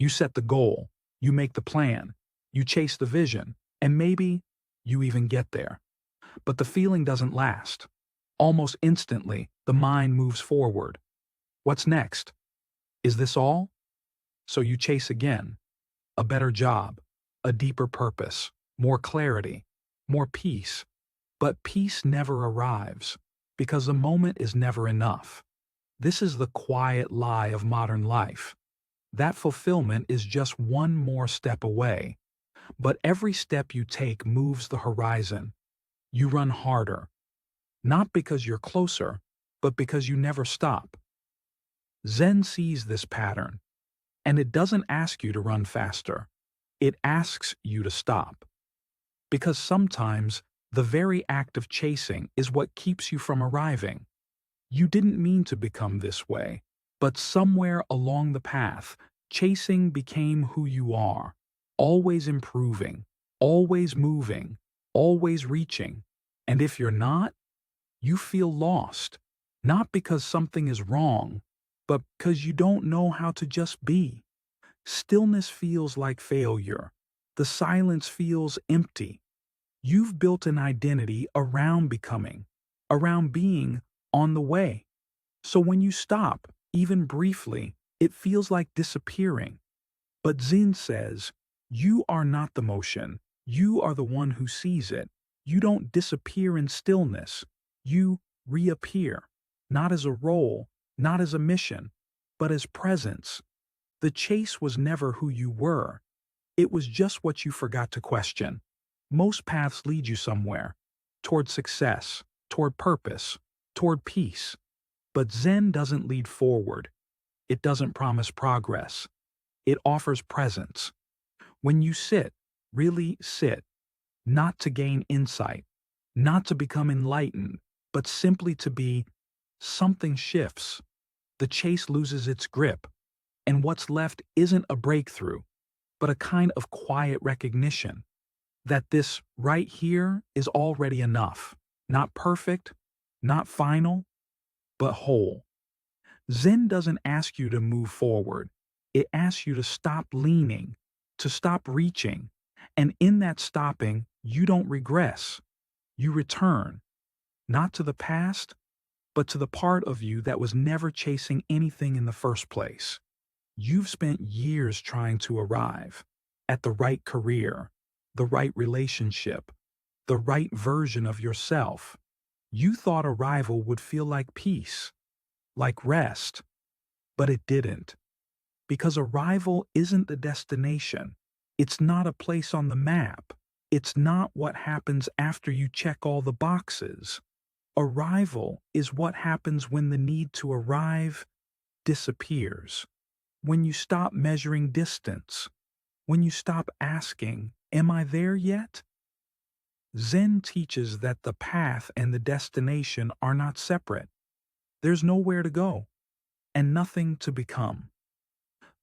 You set the goal, you make the plan, you chase the vision, and maybe you even get there. But the feeling doesn't last. Almost instantly, the mind moves forward. What's next? Is this all? So you chase again. A better job, a deeper purpose, more clarity, more peace. But peace never arrives, because the moment is never enough. This is the quiet lie of modern life. That fulfillment is just one more step away. But every step you take moves the horizon. You run harder, not because you're closer, but because you never stop. Zen sees this pattern, and it doesn't ask you to run faster. It asks you to stop. Because sometimes the very act of chasing is what keeps you from arriving. You didn't mean to become this way, but somewhere along the path, chasing became who you are, always improving, always moving, always reaching. And if you're not, you feel lost, not because something is wrong, but because you don't know how to just be. Stillness feels like failure. The silence feels empty. You've built an identity around becoming, around being on the way. So when you stop, even briefly, it feels like disappearing. But Zen says, you are not the motion. You are the one who sees it. You don't disappear in stillness. You reappear, not as a role, not as a mission, but as presence. The chase was never who you were. It was just what you forgot to question. Most paths lead you somewhere, toward success, toward purpose, toward peace. But Zen doesn't lead forward. It doesn't promise progress. It offers presence. When you sit, really sit, not to gain insight, not to become enlightened, but simply to be, something shifts. The chase loses its grip, and what's left isn't a breakthrough, but a kind of quiet recognition that this right here is already enough, not perfect, not final, but whole. Zen doesn't ask you to move forward. It asks you to stop leaning, to stop reaching, and in that stopping, you don't regress. You return, not to the past, but to the part of you that was never chasing anything in the first place. You've spent years trying to arrive at the right career, the right relationship, the right version of yourself. You thought arrival would feel like peace, like rest, but it didn't. Because arrival isn't the destination. It's not a place on the map. It's not what happens after you check all the boxes. Arrival is what happens when the need to arrive disappears. When you stop measuring distance. When you stop asking, am I there yet? Zen teaches that the path and the destination are not separate. There's nowhere to go, and nothing to become.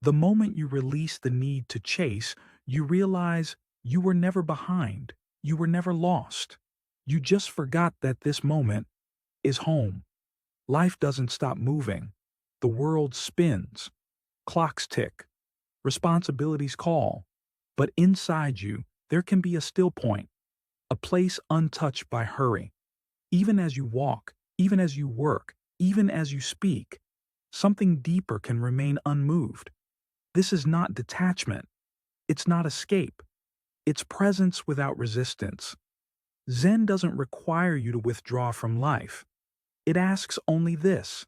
The moment you release the need to chase, you realize you were never behind. You were never lost. You just forgot that this moment is home. Life doesn't stop moving. The world spins. Clocks tick. Responsibilities call. But inside you, there can be a still point, a place untouched by hurry. Even as you walk, even as you work, even as you speak, something deeper can remain unmoved. This is not detachment. It's not escape. It's presence without resistance. Zen doesn't require you to withdraw from life. It asks only this: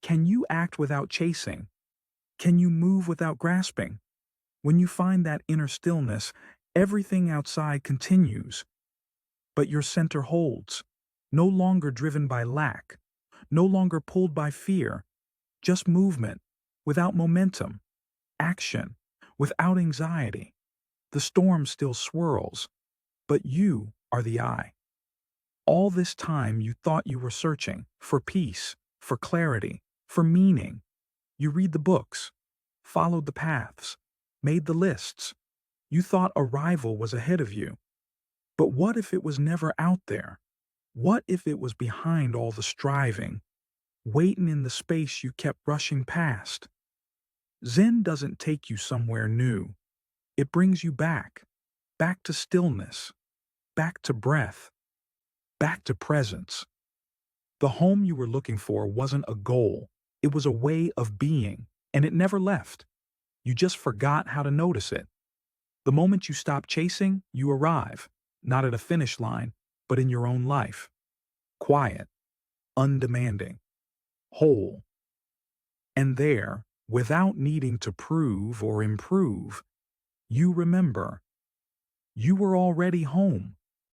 can you act without chasing? Can you move without grasping? When you find that inner stillness, everything outside continues. But your center holds, no longer driven by lack, no longer pulled by fear, just movement, without momentum, action, without anxiety. The storm still swirls, but you are the eye. All this time you thought you were searching for peace, for clarity, for meaning. You read the books, followed the paths, made the lists. You thought arrival was ahead of you. But what if it was never out there? What if it was behind all the striving, waiting in the space you kept rushing past? Zen doesn't take you somewhere new. It brings you back. Back to stillness. Back to breath. Back to presence. The home you were looking for wasn't a goal. It was a way of being, and it never left. You just forgot how to notice it. The moment you stop chasing, you arrive, not at a finish line, but in your own life. Quiet, undemanding, whole. And there, without needing to prove or improve, you remember. You were already home.